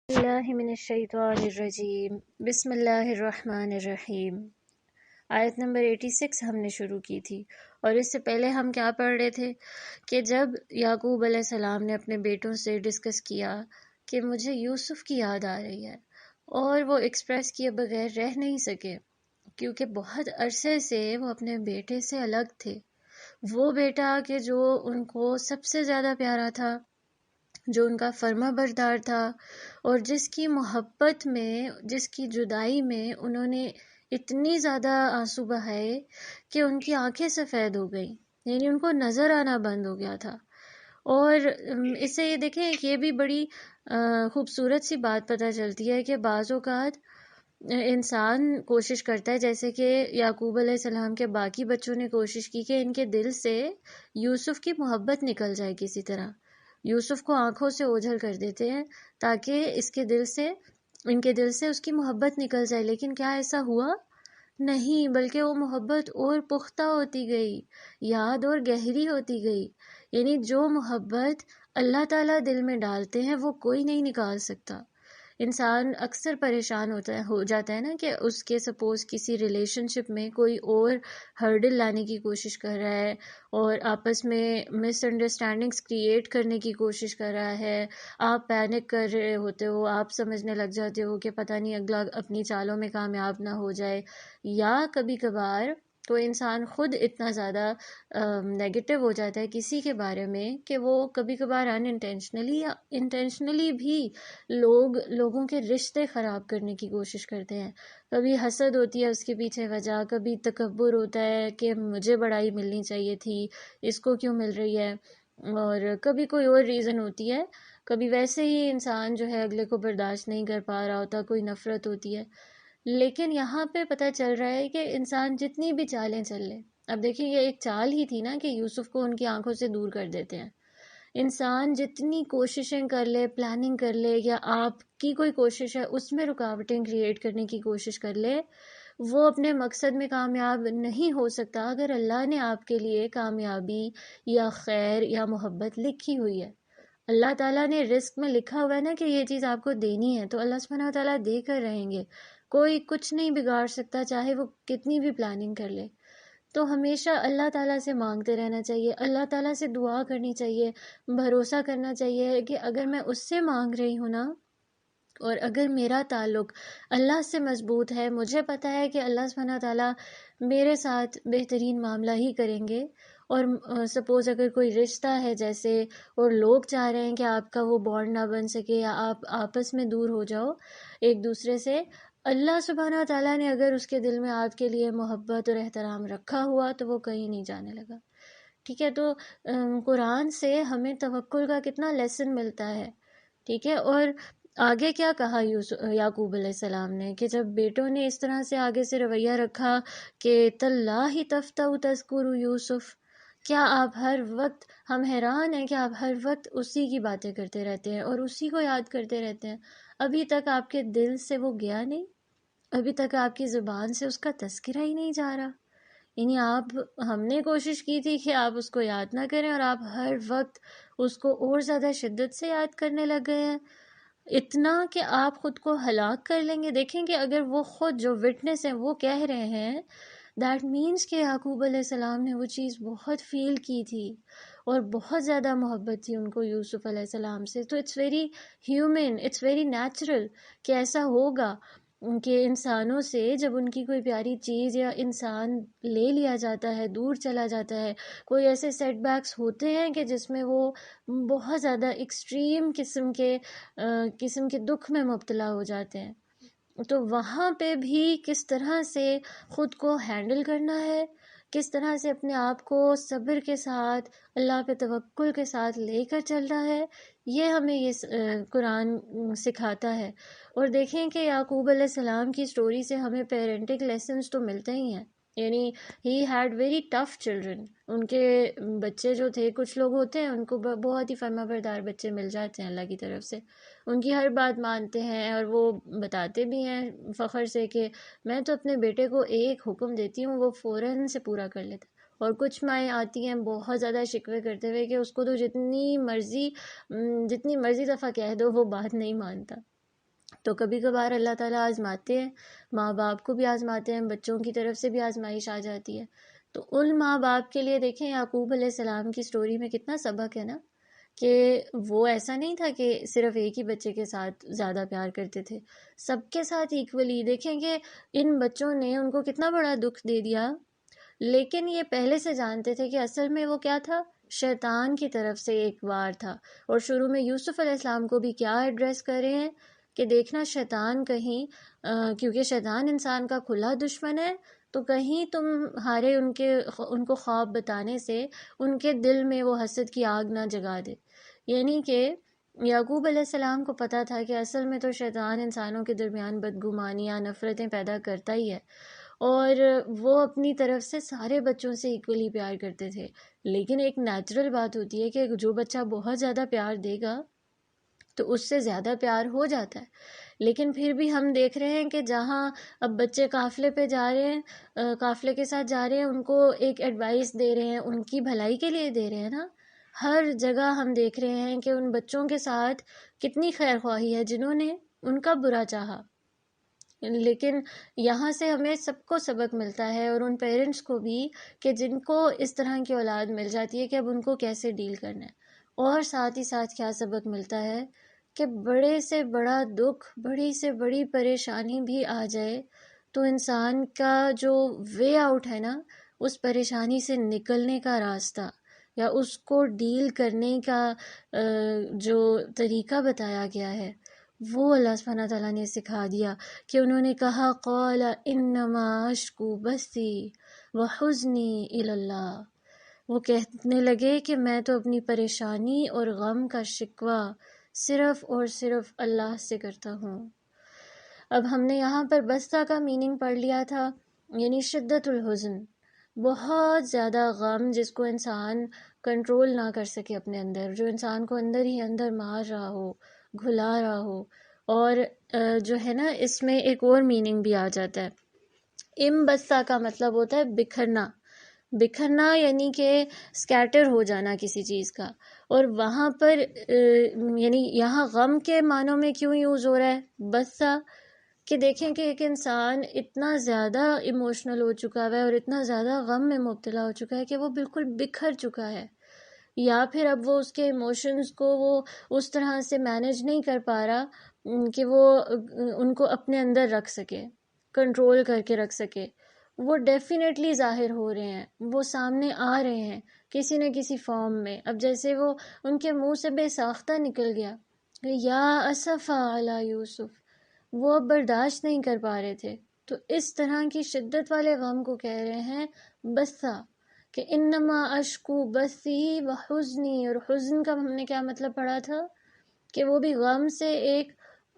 اللہ من الشیطان الرجیم بسم اللہ الرحمن الرحیم۔ آیت نمبر 86 ہم نے شروع کی تھی، اور اس سے پہلے ہم کیا پڑھ رہے تھے کہ جب یعقوب علیہ السلام نے اپنے بیٹوں سے ڈسکس کیا کہ مجھے یوسف کی یاد آ رہی ہے، اور وہ ایکسپریس کیے بغیر رہ نہیں سکے کیونکہ بہت عرصے سے وہ اپنے بیٹے سے الگ تھے۔ وہ بیٹا کہ جو ان کو سب سے زیادہ پیارا تھا، جو ان کا فرما بردار تھا، اور جس کی محبت میں، جس کی جدائی میں انہوں نے اتنی زیادہ آنسو بہائے کہ ان کی آنکھیں سفید ہو گئیں، یعنی ان کو نظر آنا بند ہو گیا تھا۔ اور اس سے یہ دیکھیں کہ یہ بھی بڑی خوبصورت سی بات پتہ چلتی ہے کہ بعض اوقات انسان کوشش کرتا ہے، جیسے کہ یعقوب علیہ السلام کے باقی بچوں نے کوشش کی کہ ان کے دل سے یوسف کی محبت نکل جائے، کسی طرح یوسف کو آنکھوں سے اوجھل کر دیتے ہیں تاکہ ان کے دل سے اس کی محبت نکل جائے، لیکن کیا ایسا ہوا؟ نہیں، بلکہ وہ محبت اور پختہ ہوتی گئی، یاد اور گہری ہوتی گئی۔ یعنی جو محبت اللہ تعالیٰ دل میں ڈالتے ہیں وہ کوئی نہیں نکال سکتا۔ انسان اکثر پریشان ہو جاتا ہے نا کہ اس کے سپوز کسی ریلیشن شپ میں کوئی اور ہرڈل لانے کی کوشش کر رہا ہے، اور آپس میں مس انڈرسٹینڈنگس کریٹ کرنے کی کوشش کر رہا ہے، آپ پینک کر رہے ہوتے ہو، آپ سمجھنے لگ جاتے ہو کہ پتہ نہیں اگلا اپنی چالوں میں کامیاب نہ ہو جائے، یا کبھی کبھار تو انسان خود اتنا زیادہ نیگیٹو ہو جاتا ہے کسی کے بارے میں کہ وہ کبھی کبھار ان انٹینشنلی یا انٹینشنلی بھی لوگوں کے رشتے خراب کرنے کی کوشش کرتے ہیں۔ کبھی حسد ہوتی ہے اس کے پیچھے وجہ، کبھی تکبر ہوتا ہے کہ مجھے بڑائی ملنی چاہیے تھی، اس کو کیوں مل رہی ہے، اور کبھی کوئی اور ریزن ہوتی ہے، کبھی ویسے ہی انسان جو ہے اگلے کو برداشت نہیں کر پا رہا ہوتا، کوئی نفرت ہوتی ہے۔ لیکن یہاں پہ پتہ چل رہا ہے کہ انسان جتنی بھی چالیں چل لے، اب دیکھیں یہ ایک چال ہی تھی نا کہ یوسف کو ان کی آنکھوں سے دور کر دیتے ہیں۔ انسان جتنی کوششیں کر لے، پلاننگ کر لے، یا آپ کی کوئی کوشش ہے اس میں رکاوٹیں کریٹ کرنے کی کوشش کر لے، وہ اپنے مقصد میں کامیاب نہیں ہو سکتا اگر اللہ نے آپ کے لیے کامیابی یا خیر یا محبت لکھی ہوئی ہے۔ اللہ تعالیٰ نے رزق میں لکھا ہوا ہے نا کہ یہ چیز آپ کو دینی ہے، تو اللہ سبحانہ وتعالیٰ دے کر رہیں گے، کوئی کچھ نہیں بگاڑ سکتا چاہے وہ کتنی بھی پلاننگ کر لے۔ تو ہمیشہ اللہ تعالیٰ سے مانگتے رہنا چاہیے، اللہ تعالیٰ سے دعا کرنی چاہیے، بھروسہ کرنا چاہیے کہ اگر میں اس سے مانگ رہی ہوں نا، اور اگر میرا تعلق اللہ سے مضبوط ہے، مجھے پتہ ہے کہ اللہ سبحانہ تعالیٰ میرے ساتھ بہترین معاملہ ہی کریں گے۔ اور سپوز اگر کوئی رشتہ ہے جیسے، اور لوگ چاہ رہے ہیں کہ آپ کا وہ بانڈ نہ بن سکے یا آپ آپس میں دور ہو جاؤ ایک دوسرے سے، اللہ سبحانہ تعالیٰ نے اگر اس کے دل میں آپ کے لیے محبت اور احترام رکھا ہوا تو وہ کہیں نہیں جانے لگا۔ ٹھیک ہے، تو قرآن سے ہمیں توکل کا کتنا لیسن ملتا ہے۔ ٹھیک ہے، اور آگے کیا کہا یعقوب علیہ السلام نے کہ جب بیٹوں نے اس طرح سے آگے سے رویہ رکھا کہ تاللہ تفتأ تذکر یوسف، کیا آپ ہر وقت، ہم حیران ہیں کہ آپ ہر وقت اسی کی باتیں کرتے رہتے ہیں اور اسی کو یاد کرتے رہتے ہیں، ابھی تک آپ کے دل سے وہ گیا نہیں، ابھی تک آپ کی زبان سے اس کا تذکرہ ہی نہیں جا رہا۔ یعنی ہم نے کوشش کی تھی کہ آپ اس کو یاد نہ کریں، اور آپ ہر وقت اس کو اور زیادہ شدت سے یاد کرنے لگ گئے ہیں، اتنا کہ آپ خود کو ہلاک کر لیں گے۔ دیکھیں کہ اگر وہ خود جو وٹنس ہیں وہ کہہ رہے ہیں، دیٹ مینس کہ یعقوب علیہ السلام نے وہ چیز بہت فیل کی تھی، اور بہت زیادہ محبت تھی ان کو یوسف علیہ السلام سے۔ تو it's very human, it's very natural کہ ایسا ہوگا کہ انسانوں سے جب ان کی کوئی پیاری چیز یا انسان لے لیا جاتا ہے، دور چلا جاتا ہے، کوئی ایسے سیٹ بیکس ہوتے ہیں کہ جس میں وہ بہت زیادہ ایکسٹریم قسم کے دکھ میں مبتلا ہو جاتے ہیں، تو وہاں پہ بھی کس طرح سے خود کو ہینڈل کرنا ہے، کس طرح سے اپنے آپ کو صبر کے ساتھ، اللہ پہ توکل کے ساتھ لے کر چلنا ہے، یہ ہمیں یہ قرآن سکھاتا ہے۔ اور دیکھیں کہ یعقوب علیہ السلام کی سٹوری سے ہمیں پیرنٹنگ لیسنز تو ملتے ہی ہیں، یعنی he had very tough children. ان کے بچے جو تھے، کچھ لوگ ہوتے ہیں ان کو بہت ہی فرما بردار بچے مل جاتے ہیں اللہ کی طرف سے، ان کی ہر بات مانتے ہیں، اور وہ بتاتے بھی ہیں فخر سے کہ میں تو اپنے بیٹے کو ایک حکم دیتی ہوں وہ فوراً سے پورا کر لیتا، اور کچھ مائیں آتی ہیں بہت زیادہ شکوے کرتے ہوئے کہ اس کو تو جتنی مرضی دفعہ کہہ دو وہ بات نہیں مانتا۔ تو کبھی کبھار اللہ تعالیٰ آزماتے ہیں، ماں باپ کو بھی آزماتے ہیں، بچوں کی طرف سے بھی آزمائش آ جاتی ہے۔ تو ان ماں باپ کے لیے دیکھیں یعقوب علیہ السلام کی سٹوری میں کتنا سبق ہے نا، کہ وہ ایسا نہیں تھا کہ صرف ایک ہی بچے کے ساتھ زیادہ پیار کرتے تھے، سب کے ساتھ ایکولی۔ دیکھیں کہ ان بچوں نے ان کو کتنا بڑا دکھ دے دیا، لیکن یہ پہلے سے جانتے تھے کہ اصل میں وہ کیا تھا، شیطان کی طرف سے ایک وار تھا۔ اور شروع میں یوسف علیہ السلام کو بھی کیا ایڈریس کر رہے ہیں کہ دیکھنا شیطان کہیں کیونکہ شیطان انسان کا کھلا دشمن ہے، تو کہیں تمہارے ان کو خواب بتانے سے ان کے دل میں وہ حسد کی آگ نہ جگا دے۔ یعنی کہ یعقوب علیہ السلام کو پتا تھا کہ اصل میں تو شیطان انسانوں کے درمیان بدگمانیاں، نفرتیں پیدا کرتا ہی ہے، اور وہ اپنی طرف سے سارے بچوں سے ایکولی پیار کرتے تھے۔ لیکن ایک نیچرل بات ہوتی ہے کہ جو بچہ بہت زیادہ پیار دے گا تو اس سے زیادہ پیار ہو جاتا ہے۔ لیکن پھر بھی ہم دیکھ رہے ہیں کہ جہاں اب بچے قافلے پہ جا رہے ہیں، قافلے کے ساتھ جا رہے ہیں، ان کو ایک ایڈوائس دے رہے ہیں، ان کی بھلائی کے لیے دے رہے ہیں نا۔ ہر جگہ ہم دیکھ رہے ہیں کہ ان بچوں کے ساتھ کتنی خیر خواہی ہے جنہوں نے ان کا برا چاہا۔ لیکن یہاں سے ہمیں سب کو سبق ملتا ہے، اور ان پیرنٹس کو بھی، کہ جن کو اس طرح کی اولاد مل جاتی ہے کہ اب ان کو کیسے ڈیل کرنا ہے۔ اور ساتھ ہی ساتھ کیا سبق ملتا ہے کہ بڑے سے بڑا دکھ، بڑی سے بڑی پریشانی بھی آ جائے تو انسان کا جو وے آؤٹ ہے نا، اس پریشانی سے نکلنے کا راستہ یا اس کو ڈیل کرنے کا جو طریقہ بتایا گیا ہے، وہ اللہ سبحانہ تعالیٰ نے سکھا دیا۔ کہ انہوں نے کہا قال انما اشکو بثی وحزنی الی اللہ، وہ کہنے لگے کہ میں تو اپنی پریشانی اور غم کا شکوہ صرف اور صرف اللہ سے کرتا ہوں۔ اب ہم نے یہاں پر بسطہ کا میننگ پڑھ لیا تھا، یعنی شدت الحزن، بہت زیادہ غم جس کو انسان کنٹرول نہ کر سکے اپنے اندر، جو انسان کو اندر ہی اندر مار رہا ہو، گھلا رہا ہو۔ اور جو ہے نا، اس میں ایک اور میننگ بھی آ جاتا ہے۔ بسطہ کا مطلب ہوتا ہے بکھرنا، بکھرنا یعنی کہ سکیٹر ہو جانا کسی چیز کا۔ اور وہاں پر یعنی یہاں غم کے معنوں میں کیوں یوز ہو رہا ہے بسطہ، کہ دیکھیں کہ ایک انسان اتنا زیادہ ایموشنل ہو چکا ہے اور اتنا زیادہ غم میں مبتلا ہو چکا ہے کہ وہ بالکل بکھر چکا ہے، یا پھر اب وہ اس کے ایموشنز کو وہ اس طرح سے مینیج نہیں کر پا رہا کہ وہ ان کو اپنے اندر رکھ سکے، کنٹرول کر کے رکھ سکے۔ وہ ڈیفینیٹلی ظاہر ہو رہے ہیں، وہ سامنے آ رہے ہیں کسی نہ کسی فارم میں۔ اب جیسے وہ ان کے منہ سے بے ساختہ نکل گیا یا اسفا علی یوسف، وہ اب برداشت نہیں کر پا رہے تھے۔ تو اس طرح کی شدت والے غم کو کہہ رہے ہیں بسا، کہ انما اشکو بثی وحزنی۔ اور حزن کا ہم نے کیا مطلب پڑھا تھا، کہ وہ بھی غم سے ایک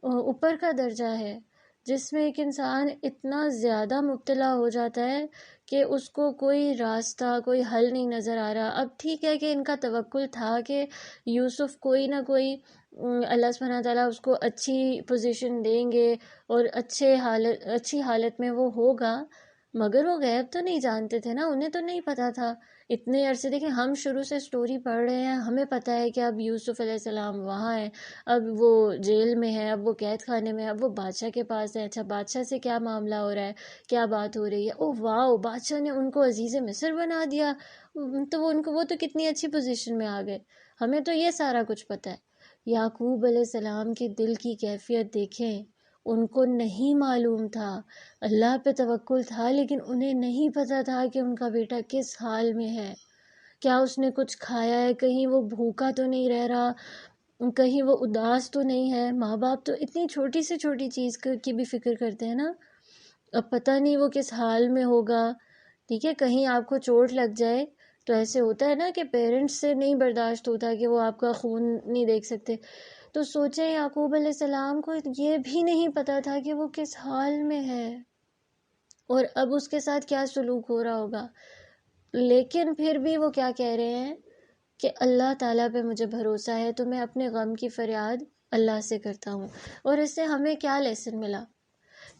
اوپر کا درجہ ہے، جس میں ایک انسان اتنا زیادہ مبتلا ہو جاتا ہے کہ اس کو کوئی راستہ، کوئی حل نہیں نظر آ رہا۔ اب ٹھیک ہے کہ ان کا توکل تھا کہ یوسف کوئی نہ کوئی اللہ سبحانہ تعالیٰ اس کو اچھی پوزیشن دیں گے اور اچھی حالت میں وہ ہوگا، مگر وہ غیب تو نہیں جانتے تھے نا، انہیں تو نہیں پتا تھا اتنے عرصے۔ دیکھیں ہم شروع سے سٹوری پڑھ رہے ہیں، ہمیں پتہ ہے کہ اب یوسف علیہ السلام وہاں ہے، اب وہ جیل میں ہے، اب وہ قید خانے میں ہے، اب وہ بادشاہ کے پاس ہے۔ اچھا بادشاہ سے کیا معاملہ ہو رہا ہے، کیا بات ہو رہی ہے، اوہ واو بادشاہ نے ان کو عزیز مصر بنا دیا، تو وہ تو کتنی اچھی پوزیشن میں آ گئے، ہمیں تو یہ سارا کچھ پتہ ہے۔ یعقوب علیہ السلام کے دل کی کیفیت دیکھیں، ان کو نہیں معلوم تھا، اللہ پہ توکل تھا لیکن انہیں نہیں پتا تھا کہ ان کا بیٹا کس حال میں ہے، کیا اس نے کچھ کھایا ہے، کہیں وہ بھوکا تو نہیں رہ رہا، کہیں وہ اداس تو نہیں ہے۔ ماں باپ تو اتنی چھوٹی سے چھوٹی چیز کی بھی فکر کرتے ہیں نا، اب پتہ نہیں وہ کس حال میں ہوگا۔ ٹھیک ہے، کہیں آپ کو چوٹ لگ جائے تو ایسے ہوتا ہے نا کہ پیرنٹس سے نہیں برداشت ہوتا کہ وہ آپ کا خون نہیں دیکھ سکتے، تو سوچیں یعقوب علیہ السلام کو یہ بھی نہیں پتا تھا کہ وہ کس حال میں ہے اور اب اس کے ساتھ کیا سلوک ہو رہا ہوگا۔ لیکن پھر بھی وہ کیا کہہ رہے ہیں کہ اللہ تعالیٰ پہ مجھے بھروسہ ہے، تو میں اپنے غم کی فریاد اللہ سے کرتا ہوں۔ اور اس سے ہمیں کیا لیسن ملا،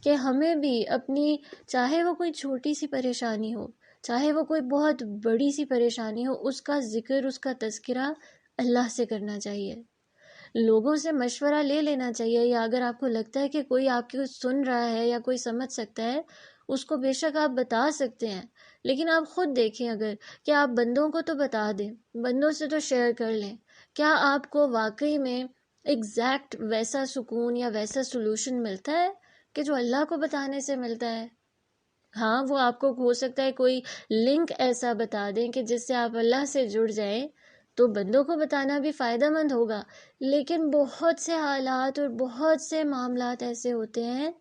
کہ ہمیں بھی اپنی، چاہے وہ کوئی چھوٹی سی پریشانی ہو، چاہے وہ کوئی بہت بڑی سی پریشانی ہو، اس کا ذکر، اس کا تذکرہ اللہ سے کرنا چاہیے۔ لوگوں سے مشورہ لے لینا چاہیے، یا اگر آپ کو لگتا ہے کہ کوئی آپ کی کچھ سن رہا ہے یا کوئی سمجھ سکتا ہے، اس کو بے شک آپ بتا سکتے ہیں، لیکن آپ خود دیکھیں اگر کہ آپ بندوں کو تو بتا دیں، بندوں سے تو شیئر کر لیں، کیا آپ کو واقعی میں ایگزیکٹ ویسا سکون یا ویسا سلوشن ملتا ہے کہ جو اللہ کو بتانے سے ملتا ہے؟ ہاں، وہ آپ کو ہو سکتا ہے کوئی لنک ایسا بتا دیں کہ جس سے آپ اللہ سے جڑ جائیں، تو بندوں کو بتانا بھی فائدہ مند ہوگا، لیکن بہت سے حالات اور بہت سے معاملات ایسے ہوتے ہیں،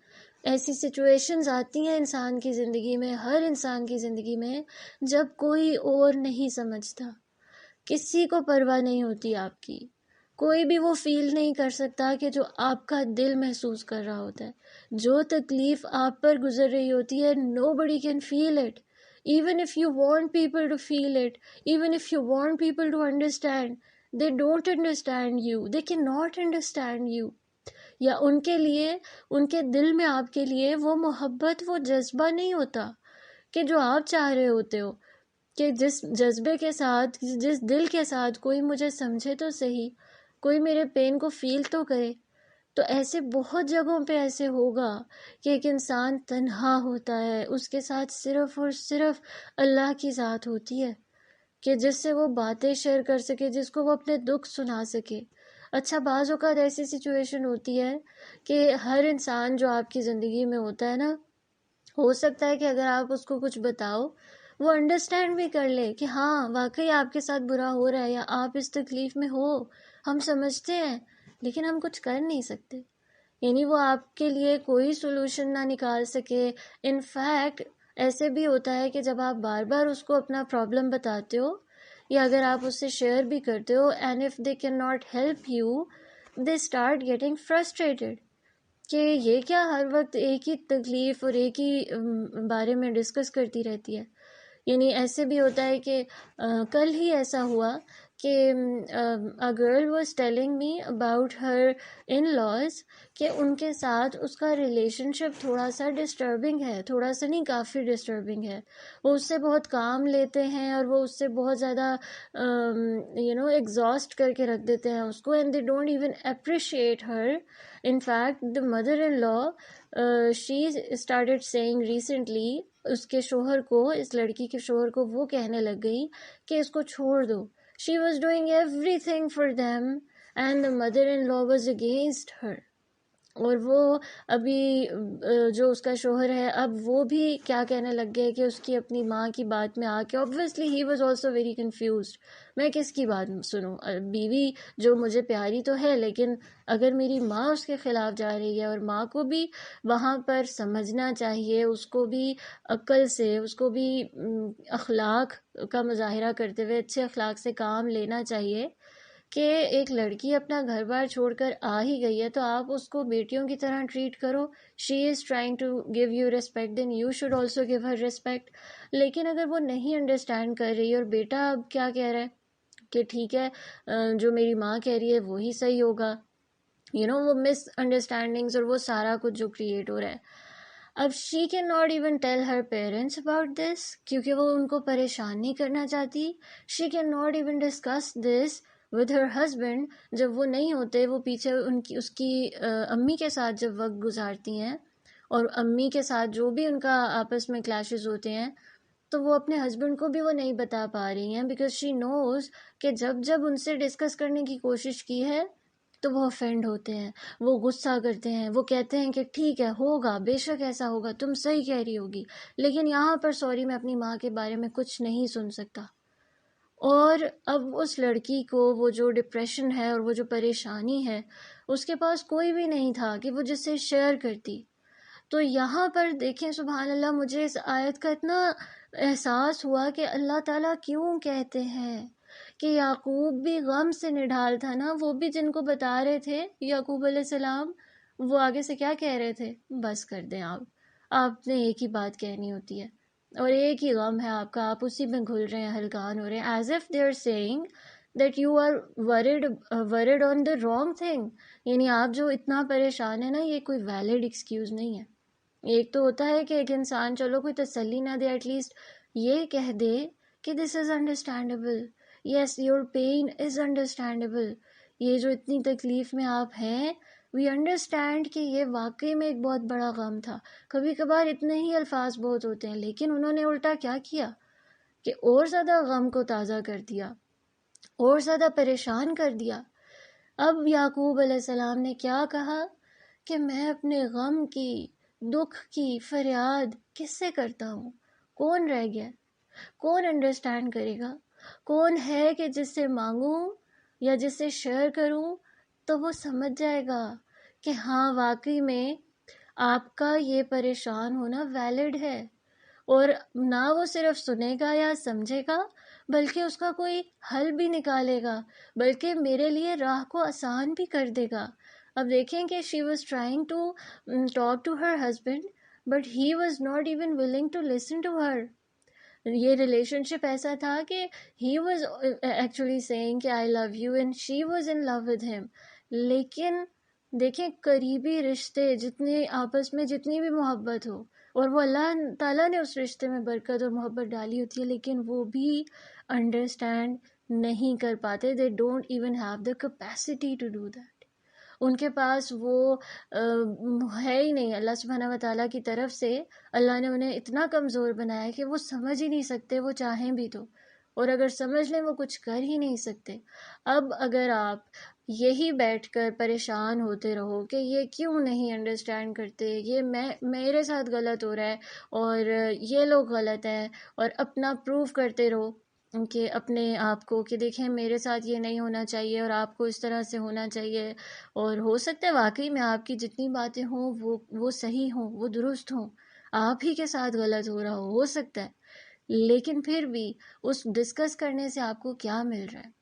ایسی سچویشنز آتی ہیں انسان کی زندگی میں، ہر انسان کی زندگی میں، جب کوئی اور نہیں سمجھتا، کسی کو پرواہ نہیں ہوتی آپ کی، کوئی بھی وہ فیل نہیں کر سکتا کہ جو آپ کا دل محسوس کر رہا ہوتا ہے، جو تکلیف آپ پر گزر رہی ہوتی ہے، nobody can feel it. Even if you want people to feel it, even if you want people to understand, they don't understand you. They cannot understand you. یا ان کے لیے، ان کے دل میں آپ کے لیے وہ محبت، وہ جذبہ نہیں ہوتا کہ جو آپ چاہ رہے ہوتے ہو، کہ جس جذبے کے ساتھ، جس دل کے ساتھ کوئی مجھے سمجھے تو صحیح، کوئی میرے پین کو فیل تو کرے. تو ایسے بہت جگہوں پہ ایسے ہوگا کہ ایک انسان تنہا ہوتا ہے، اس کے ساتھ صرف اور صرف اللہ کی ذات ہوتی ہے کہ جس سے وہ باتیں شیئر کر سکے، جس کو وہ اپنے دکھ سنا سکے. اچھا، بعض اوقات ایسی سچویشن ہوتی ہے کہ ہر انسان جو آپ کی زندگی میں ہوتا ہے نا، ہو سکتا ہے کہ اگر آپ اس کو کچھ بتاؤ، وہ انڈرسٹینڈ بھی کر لے کہ ہاں واقعی آپ کے ساتھ برا ہو رہا ہے یا آپ اس تکلیف میں ہو، ہم سمجھتے ہیں، لیکن ہم کچھ کر نہیں سکتے. یعنی وہ آپ کے لیے کوئی سولوشن نہ نکال سکے. ان فیکٹ ایسے بھی ہوتا ہے کہ جب آپ بار بار اس کو اپنا پرابلم بتاتے ہو، یا اگر آپ اس سے شیئر بھی کرتے ہو، and if they can not help you, they start getting frustrated کہ یہ کیا ہر وقت ایک ہی تکلیف اور ایک ہی بارے میں ڈسکس کرتی رہتی ہے. یعنی ایسے بھی ہوتا ہے کہ کل ہی ایسا ہوا کہ a girl was telling me about her in-laws کہ ان کے ساتھ اس کا ریلیشن شپ تھوڑا سا ڈسٹربنگ ہے، تھوڑا سا نہیں، کافی ڈسٹربنگ ہے. وہ اس سے بہت کام لیتے ہیں اور وہ اس سے بہت زیادہ ایگزاسٹ کر کے رکھ دیتے ہیں اس کو، and they don't even appreciate Hare. In fact the mother-in-law she started saying recently اس کے شوہر کو، اس لڑکی کے شوہر کو وہ کہنے لگ گئی کہ اس کو چھوڑ دو. She was doing everything for them and the mother-in-law was against her. اور وہ ابھی جو اس کا شوہر ہے، اب وہ بھی کیا کہنے لگ گئے کہ اس کی اپنی ماں کی بات میں آ کے، obviously he was also very confused. میں کس کی بات سنوں؟ بیوی جو مجھے پیاری تو ہے، لیکن اگر میری ماں اس کے خلاف جا رہی ہے، اور ماں کو بھی وہاں پر سمجھنا چاہیے، اس کو بھی عقل سے، اس کو بھی اخلاق کا مظاہرہ کرتے ہوئے اچھے اخلاق سے کام لینا چاہیے کہ ایک لڑکی اپنا گھر بار چھوڑ کر آ ہی گئی ہے تو آپ اس کو بیٹیوں کی طرح ٹریٹ کرو. She is trying to give you respect, then you should also give her respect. لیکن اگر وہ نہیں انڈرسٹینڈ کر رہی اور بیٹا اب کیا کہہ رہا ہے کہ ٹھیک ہے جو میری ماں کہہ رہی ہے وہی صحیح ہوگا، وہ مس انڈرسٹینڈنگز اور وہ سارا کچھ جو کریٹ ہو رہا ہے. اب she can not even tell her parents about this کیونکہ وہ ان کو پریشان نہیں کرنا چاہتی. She can not even discuss this with her husband جب وہ نہیں ہوتے، وہ پیچھے اس کی امی کے ساتھ جب وقت گزارتی ہیں، اور امی کے ساتھ جو بھی ان کا آپس میں کلیشز ہوتے ہیں، تو وہ اپنے ہسبینڈ کو بھی وہ نہیں بتا پا رہی ہیں، بیکاز شی نوز کہ جب ان سے ڈسکس کرنے کی کوشش کی ہے تو وہ افینڈ ہوتے ہیں، وہ غصہ کرتے ہیں، وہ کہتے ہیں کہ ٹھیک ہے ہوگا، بے شک ایسا ہوگا، تم صحیح کہہ رہی ہوگی، لیکن یہاں پر سوری میں اپنی ماں کے بارے میں کچھ نہیں سن سکتا. اور اب اس لڑکی کو وہ جو ڈپریشن ہے اور وہ جو پریشانی ہے، اس کے پاس کوئی بھی نہیں تھا کہ وہ جس سے شیئر کرتی. تو یہاں پر دیکھیں سبحان اللہ، مجھے اس آیت کا اتنا احساس ہوا کہ اللہ تعالیٰ کیوں کہتے ہیں کہ یعقوب بھی غم سے نڈھال تھا نا. وہ بھی جن کو بتا رہے تھے یعقوب علیہ السلام، وہ آگے سے کیا کہہ رہے تھے؟ بس کر دیں آپ نے ایک ہی بات کہنی ہوتی ہے اور ایک ہی غم ہے آپ کا، آپ اسی میں گھل رہے ہیں، ہلکان ہو رہے ہیں. As if they are seeing that you are word on the wrong thing. یعنی آپ جو اتنا پریشان ہیں نا، یہ کوئی ویلڈ ایکسکیوز نہیں ہے. ایک تو ہوتا ہے کہ ایک انسان چلو کوئی تسلی نہ دے، ایٹ لیسٹ یہ کہہ دے کہ this is understandable, yes your pain is understandable. یہ جو اتنی تکلیف میں آپ ہیں، وی انڈرسٹینڈ کہ یہ واقعی میں ایک بہت بڑا غم تھا. کبھی کبھار اتنے ہی الفاظ بہت ہوتے ہیں، لیکن انہوں نے الٹا کیا کیا کہ اور زیادہ غم کو تازہ کر دیا، اور زیادہ پریشان کر دیا. اب یعقوب علیہ السلام نے کیا کہا کہ میں اپنے غم کی، دکھ کی فریاد کس سے کرتا ہوں؟ کون رہ گیا؟ کون انڈرسٹینڈ کرے گا؟ کون ہے کہ جس سے مانگوں یا جس سے شیئر کروں تو وہ سمجھ جائے گا کہ ہاں واقعی میں آپ کا یہ پریشان ہونا ویلڈ ہے، اور نہ وہ صرف سنے گا یا سمجھے گا، بلکہ اس کا کوئی حل بھی نکالے گا، بلکہ میرے لیے راہ کو آسان بھی کر دے گا. اب دیکھیں کہ she was trying to talk to her husband but he was not even willing to listen to her. یہ ریلیشن شپ ایسا تھا کہ he was actually saying کہ I love you and she was in love with him. لیکن دیکھیں قریبی رشتے جتنے آپس میں جتنی بھی محبت ہو، اور وہ اللہ تعالیٰ نے اس رشتے میں برکت اور محبت ڈالی ہوتی ہے، لیکن وہ بھی انڈرسٹینڈ نہیں کر پاتے. they don't even have the capacity to do that. ان کے پاس وہ ہے ہی نہیں. اللہ سبحانہ و تعالیٰ کی طرف سے اللہ نے انہیں اتنا کمزور بنایا ہے کہ وہ سمجھ ہی نہیں سکتے، وہ چاہیں بھی تو، اور اگر سمجھ لیں وہ کچھ کر ہی نہیں سکتے. اب اگر آپ یہی بیٹھ کر پریشان ہوتے رہو کہ یہ کیوں نہیں انڈرسٹینڈ کرتے، یہ میرے ساتھ غلط ہو رہا ہے اور یہ لوگ غلط ہیں، اور اپنا پروف کرتے رہو کہ اپنے آپ کو کہ دیکھیں میرے ساتھ یہ نہیں ہونا چاہیے اور آپ کو اس طرح سے ہونا چاہیے، اور ہو سکتا ہے واقعی میں آپ کی جتنی باتیں ہوں وہ صحیح ہوں، وہ درست ہوں، آپ ہی کے ساتھ غلط ہو رہا ہو سکتا ہے. لیکن پھر بھی اس ڈسکس کرنے سے آپ کو کیا مل رہا ہے؟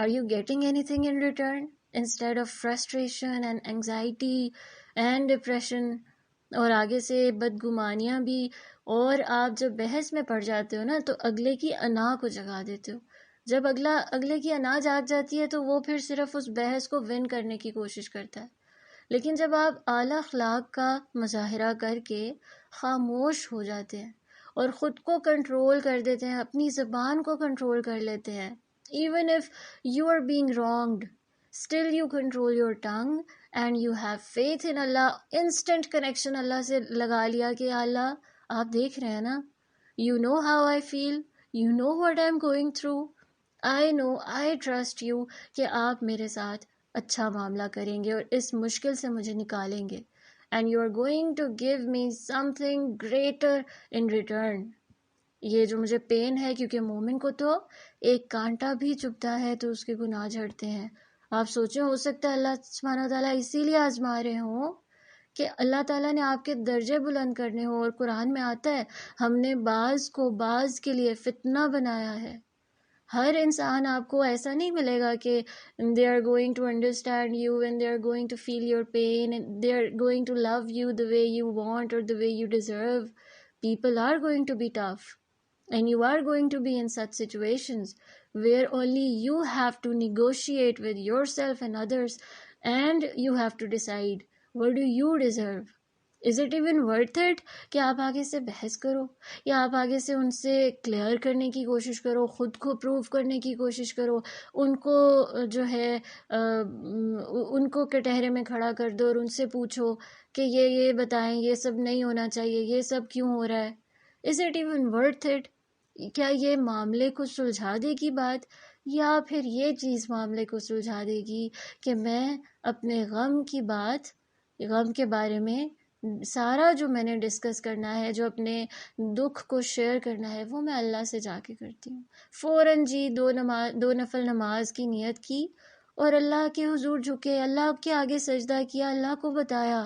Are you getting anything in return instead of frustration and anxiety and depression؟ اور آگے سے بدگمانیاں بھی. اور آپ جب بحث میں پڑ جاتے ہو نا تو اگلے کی انا کو جگا دیتے ہو. جب اگلے کی انا جاگ جاتی ہے تو وہ پھر صرف اس بحث کو ون کرنے کی کوشش کرتا ہے. لیکن جب آپ اعلیٰ اخلاق کا مظاہرہ کر کے خاموش ہو جاتے ہیں اور خود کو کنٹرول کر دیتے ہیں، اپنی زبان کو کنٹرول کر لیتے ہیں، even if you are being wronged, still you control your tongue and you have faith in Allah. Instant connection اللہ سے لگا لیا کہ اللہ آپ دیکھ رہے ہیں نا، you know how I feel, you know what I'm going through, I know, I trust you کہ آپ میرے ساتھ اچھا معاملہ کریں گے اور اس مشکل سے مجھے نکالیں گے، and you are going to give me something greater in return. یہ جو مجھے پین ہے، کیونکہ مومن کو تو ایک کانٹا بھی چبھتا ہے تو اس کے گناہ جھڑتے ہیں. آپ سوچیں ہو سکتا ہے اللہ سبحانہ وتعالیٰ اسی لیے آزما رہے ہوں کہ اللہ تعالیٰ نے آپ کے درجے بلند کرنے ہوں. اور قرآن میں آتا ہے ہم نے بعض کو بعض کے لیے فتنہ بنایا ہے. ہر انسان آپ کو ایسا نہیں ملے گا کہ they are going to understand you and they are going to feel your pain and they are going to love you the way you want or the way you deserve. People are going to be tough. And you are going to be in such situations where only you have to negotiate with yourself and others, and you have to decide what do you deserve. Is it even worth it کہ آپ آگے سے بحث کرو یا آپ آگے سے ان سے کلیئر کرنے کی کوشش کرو، خود کو پروف کرنے کی کوشش کرو، ان کو جو ہے ان کو کٹہرے میں کھڑا کر دو اور ان سے پوچھو کہ یہ بتائیں یہ سب نہیں ہونا چاہیے، یہ سب کیوں ہو رہا ہے؟ Is it even worth it؟ کیا یہ معاملے کو سلجھا دے گی بات، یا پھر یہ چیز معاملے کو سلجھا دے گی کہ میں اپنے غم کی بات، غم کے بارے میں سارا جو میں نے ڈسکس کرنا ہے، جو اپنے دکھ کو شیئر کرنا ہے، وہ میں اللہ سے جا کے کرتی ہوں. فوراً جی 2 نفل نماز کی نیت کی اور اللہ کے حضور جھکے، اللہ کے آگے سجدہ کیا، اللہ کو بتایا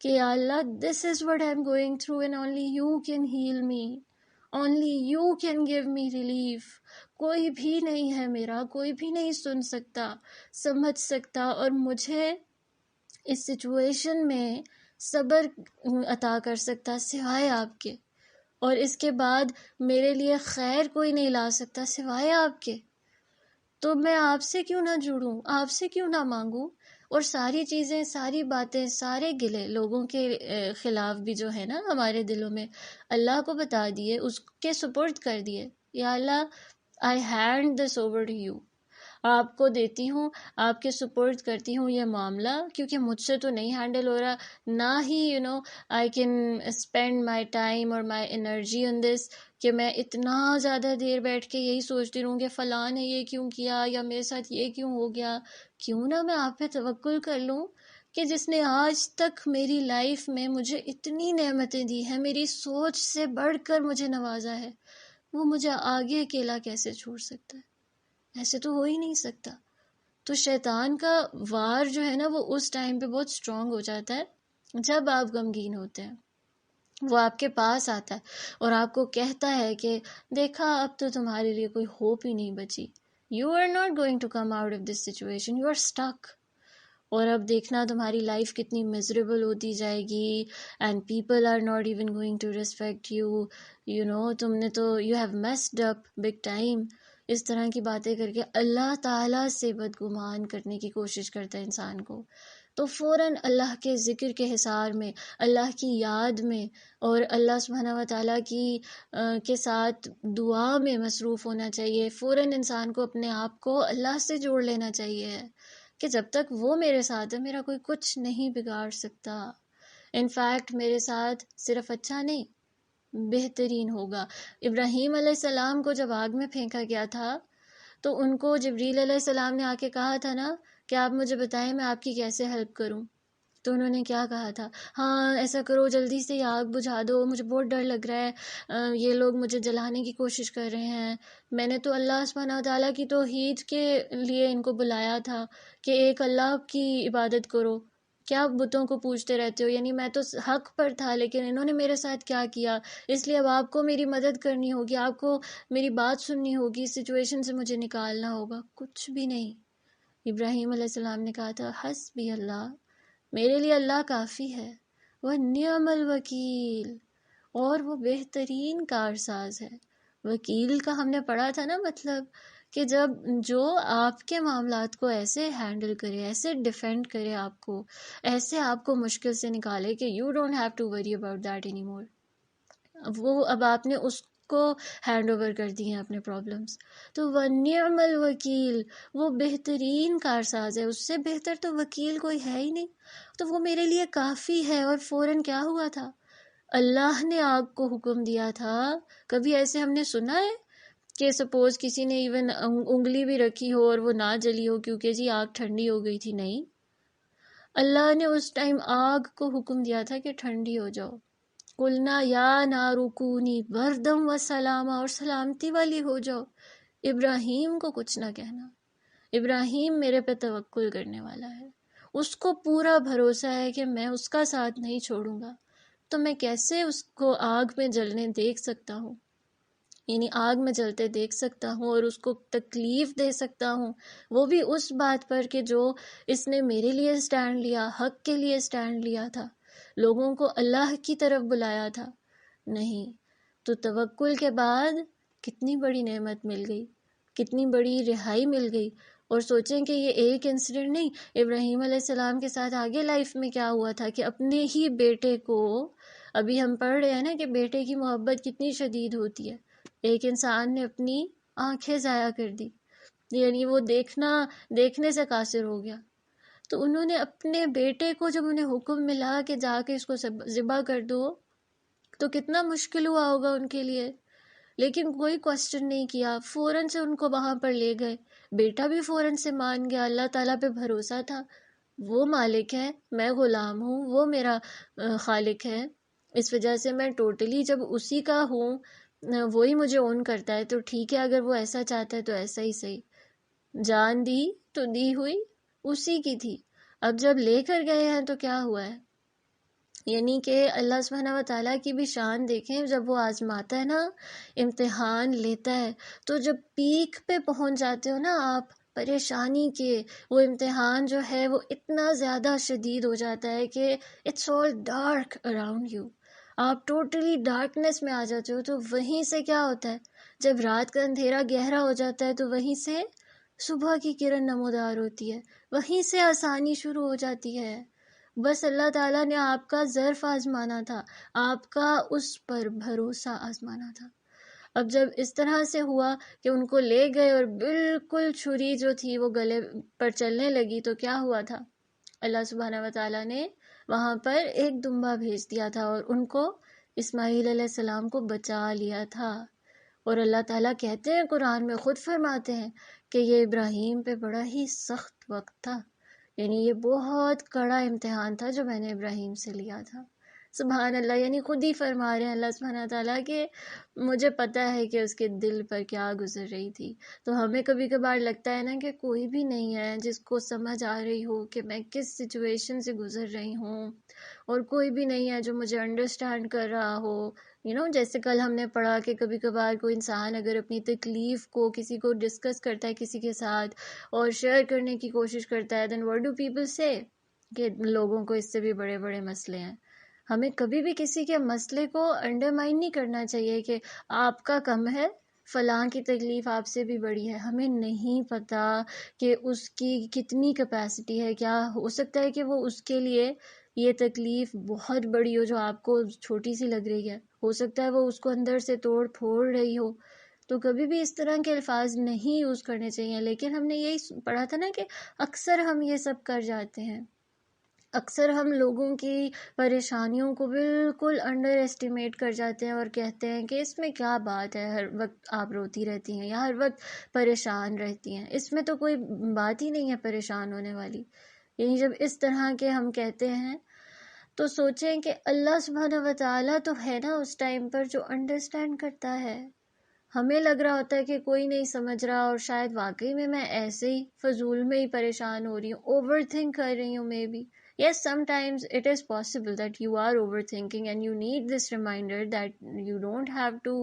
کہ یا اللہ this is what I'm going through and only you can heal me. Only you can give me relief. کوئی بھی نہیں ہے میرا، کوئی بھی نہیں سن سکتا، سمجھ سکتا اور مجھے اس سچویشن میں صبر عطا کر سکتا سوائے آپ کے، اور اس کے بعد میرے لیے خیر کوئی نہیں لا سکتا سوائے آپ کے. تو میں آپ سے کیوں نہ جڑوں، آپ سے کیوں نہ مانگوں، اور ساری چیزیں، ساری باتیں، سارے گلے لوگوں کے خلاف بھی جو ہے نا ہمارے دلوں میں، اللہ کو بتا دیے، اس کے سپرد کر دیے. یا اللہ I hand this over to you. آپ کو دیتی ہوں، آپ کے سپورٹ کرتی ہوں یہ معاملہ، کیونکہ مجھ سے تو نہیں ہینڈل ہو رہا، نہ ہی I can spend my time اور مائی انرجی آن دس، کہ میں اتنا زیادہ دیر بیٹھ کے یہی سوچتی رہوں کہ فلاں نے یہ کیوں کیا یا میرے ساتھ یہ کیوں ہو گیا. کیوں نہ میں آپ پہ توکل کر لوں کہ جس نے آج تک میری لائف میں مجھے اتنی نعمتیں دی ہیں، میری سوچ سے بڑھ کر مجھے نوازا ہے، وہ مجھے آگے اکیلا کیسے چھوڑ سکتا ہے؟ ایسے تو ہو ہی نہیں سکتا. تو شیطان کا وار جو ہے نا وہ اس ٹائم پہ بہت اسٹرانگ ہو جاتا ہے جب آپ غمگین ہوتے ہیں. وہ آپ کے پاس آتا ہے اور آپ کو کہتا ہے کہ دیکھا اب تو تمہارے لیے کوئی ہوپ ہی نہیں بچی. You are not going to come out of this situation, you are stuck. اور اب دیکھنا تمہاری لائف کتنی میزریبل ہوتی جائے گی، and people are not even going to respect you, تم نے تو you have messed up big time. اس طرح کی باتیں کر کے اللہ تعالیٰ سے بدگمان کرنے کی کوشش کرتا ہے انسان کو. تو فوراً اللہ کے ذکر کے حصار میں، اللہ کی یاد میں، اور اللہ سبحانہ و تعالیٰ کے ساتھ دعا میں مصروف ہونا چاہیے. فوراً انسان کو اپنے آپ کو اللہ سے جوڑ لینا چاہیے کہ جب تک وہ میرے ساتھ ہے میرا کوئی کچھ نہیں بگاڑ سکتا. انفیکٹ میرے ساتھ صرف اچھا نہیں، بہترین ہوگا. ابراہیم علیہ السلام کو جب آگ میں پھینکا گیا تھا تو ان کو جبریل علیہ السلام نے آ کے کہا تھا نا کہ آپ مجھے بتائیں میں آپ کی کیسے ہیلپ کروں. تو انہوں نے کیا کہا تھا؟ ہاں ایسا کرو، جلدی سے یہ آگ بجھا دو، مجھے بہت ڈر لگ رہا ہے، یہ لوگ مجھے جلانے کی کوشش کر رہے ہیں. میں نے تو اللہ سبحانہ و تعالیٰ کی توحید کے لیے ان کو بلایا تھا کہ ایک اللہ کی عبادت کرو، کیا بتوں کو پوجتے رہتے ہو؟ یعنی میں تو حق پر تھا لیکن انہوں نے میرے ساتھ کیا کیا، اس لیے اب آپ کو میری مدد کرنی ہوگی، آپ کو میری بات سننی ہوگی، اس سچویشن سے مجھے نکالنا ہوگا. کچھ بھی نہیں. ابراہیم علیہ السلام نے کہا تھا حسبی اللہ، میرے لیے اللہ کافی ہے، وَنِعْمَ الْوَکِیل، اور وہ بہترین کارساز ہے. وکیل کا ہم نے پڑھا تھا نا، مطلب کہ جب جو آپ کے معاملات کو ایسے ہینڈل کرے، ایسے ڈیفینڈ کرے، آپ کو ایسے آپ کو مشکل سے نکالے کہ you don't have to worry about that any more. وہ اب آپ نے اس کو ہینڈ اوور کر دی ہیں اپنے پرابلمس. تو وَنِعْمَ الْوَکِیل، وہ بہترین کارساز ہے، اس سے بہتر تو وکیل کوئی ہے ہی نہیں. تو وہ میرے لیے کافی ہے. اور فوراً کیا ہوا تھا؟ اللہ نے آگ کو حکم دیا تھا. کبھی ایسے ہم نے سنا ہے کہ سپوز کسی نے ایون انگلی بھی رکھی ہو اور وہ نہ جلی ہو کیونکہ جی آگ ٹھنڈی ہو گئی تھی؟ نہیں، اللہ نے اس ٹائم آگ کو حکم دیا تھا کہ ٹھنڈی ہو جاؤ. قلنا یا نار کونی بردم و سلاما، اور سلامتی والی ہو جاؤ. ابراہیم کو کچھ نہ کہنا. ابراہیم میرے پہ توکل کرنے والا ہے، اس کو پورا بھروسہ ہے کہ میں اس کا ساتھ نہیں چھوڑوں گا. تو میں کیسے اس کو آگ میں جلنے دیکھ سکتا ہوں، یعنی آگ میں جلتے دیکھ سکتا ہوں اور اس کو تکلیف دے سکتا ہوں؟ وہ بھی اس بات پر کہ جو اس نے میرے لیے سٹینڈ لیا، حق کے لیے سٹینڈ لیا تھا، لوگوں کو اللہ کی طرف بلایا تھا. نہیں. تو توکل کے بعد کتنی بڑی نعمت مل گئی، کتنی بڑی رہائی مل گئی. اور سوچیں کہ یہ ایک انسیڈنٹ نہیں، ابراہیم علیہ السلام کے ساتھ آگے لائف میں کیا ہوا تھا کہ اپنے ہی بیٹے کو، ابھی ہم پڑھ رہے ہیں نا کہ بیٹے کی محبت کتنی شدید ہوتی ہے. ایک انسان نے اپنی آنکھیں ضائع کر دی، یعنی وہ دیکھنے سے قاصر ہو گیا. تو انہوں نے اپنے بیٹے کو، جب انہیں حکم ملا کہ جا کے اس کو ذبح کر دو، تو کتنا مشکل ہوا ہوگا ان کے لیے، لیکن کوئی کوسچن نہیں کیا، فوراً سے ان کو وہاں پر لے گئے. بیٹا بھی فوراً سے مان گیا، اللہ تعالیٰ پہ بھروسہ تھا. وہ مالک ہے، میں غلام ہوں، وہ میرا خالق ہے، اس وجہ سے میں ٹوٹلی جب اسی کا ہوں، وہی مجھے اون کرتا ہے، تو ٹھیک ہے، اگر وہ ایسا چاہتا ہے تو ایسا ہی صحیح. جان دی تو دی ہوئی اسی کی تھی. اب جب لے کر گئے ہیں تو کیا ہوا ہے؟ یعنی کہ اللہ سبحانہ و تعالیٰ کی بھی شان دیکھیں. جب وہ آزماتا ہے نا، امتحان لیتا ہے، تو جب پیک پہ پہنچ جاتے ہو نا آپ پریشانی کے، وہ امتحان جو ہے وہ اتنا زیادہ شدید ہو جاتا ہے کہ it's all dark around you, آپ ٹوٹلی ڈارکنیس میں آ جاتے ہو. تو وہیں سے کیا ہوتا ہے، جب رات کا اندھیرا گہرا ہو جاتا ہے تو وہیں سے صبح کی کرن نمودار ہوتی ہے، وہیں سے آسانی شروع ہو جاتی ہے. بس اللہ تعالیٰ نے آپ کا ظرف آزمانا تھا، آپ کا اس پر بھروسہ آزمانا تھا. اب جب اس طرح سے ہوا کہ ان کو لے گئے اور بالکل چھری جو تھی وہ گلے پر چلنے لگی، تو کیا ہوا تھا؟ اللہ سبحانہ و تعالیٰ نے وہاں پر ایک دمبا بھیج دیا تھا اور ان کو، اسماعیل علیہ السلام کو بچا لیا تھا۔ اور اللہ تعالیٰ کہتے ہیں قرآن میں، خود فرماتے ہیں کہ یہ ابراہیم پہ بڑا ہی سخت وقت تھا، یعنی یہ بہت کڑا امتحان تھا جو میں نے ابراہیم سے لیا تھا۔ سبحان اللہ، یعنی خود ہی فرما رہے ہیں اللہ سبحانہ تعالیٰ کہ مجھے پتہ ہے کہ اس کے دل پر کیا گزر رہی تھی۔ تو ہمیں کبھی کبھار لگتا ہے نا کہ کوئی بھی نہیں ہے جس کو سمجھ آ رہی ہو کہ میں کس سچویشن سے گزر رہی ہوں، اور کوئی بھی نہیں ہے جو مجھے انڈرسٹینڈ کر رہا ہو۔ جیسے کل ہم نے پڑھا کہ کبھی کبھار کوئی انسان اگر اپنی تکلیف کو کسی کو ڈسکس کرتا ہے کسی کے ساتھ اور شیئر کرنے کی کوشش کرتا ہے، then what do people say؟ کہ لوگوں کو اس سے بھی بڑے بڑے مسئلے ہیں۔ ہمیں کبھی بھی کسی کے مسئلے کو انڈرمائن نہیں کرنا چاہیے کہ آپ کا کم ہے، فلاں کی تکلیف آپ سے بھی بڑی ہے۔ ہمیں نہیں پتا کہ اس کی کتنی کیپیسٹی ہے، کیا ہو سکتا ہے کہ وہ اس کے لیے یہ تکلیف بہت بڑی ہو جو آپ کو چھوٹی سی لگ رہی ہے، ہو سکتا ہے وہ اس کو اندر سے توڑ پھوڑ رہی ہو۔ تو کبھی بھی اس طرح کے الفاظ نہیں یوز کرنے چاہیے، لیکن ہم نے یہی پڑھا تھا نا کہ اکثر ہم یہ سب کر جاتے ہیں، اکثر ہم لوگوں کی پریشانیوں کو بالکل انڈر ایسٹیمیٹ کر جاتے ہیں اور کہتے ہیں کہ اس میں کیا بات ہے، ہر وقت آپ روتی رہتی ہیں یا ہر وقت پریشان رہتی ہیں، اس میں تو کوئی بات ہی نہیں ہے پریشان ہونے والی۔ یعنی جب اس طرح کے ہم کہتے ہیں تو سوچیں کہ اللہ سبحانہ و تعالیٰ تو ہے نا اس ٹائم پر جو انڈرسٹینڈ کرتا ہے۔ ہمیں لگ رہا ہوتا ہے کہ کوئی نہیں سمجھ رہا، اور شاید واقعی میں ایسے ہی فضول میں ہی پریشان ہو رہی ہوں، اوور تھنک کر رہی ہوں maybe. Yes, sometimes it is possible that you are overthinking and you need this reminder that you don't have to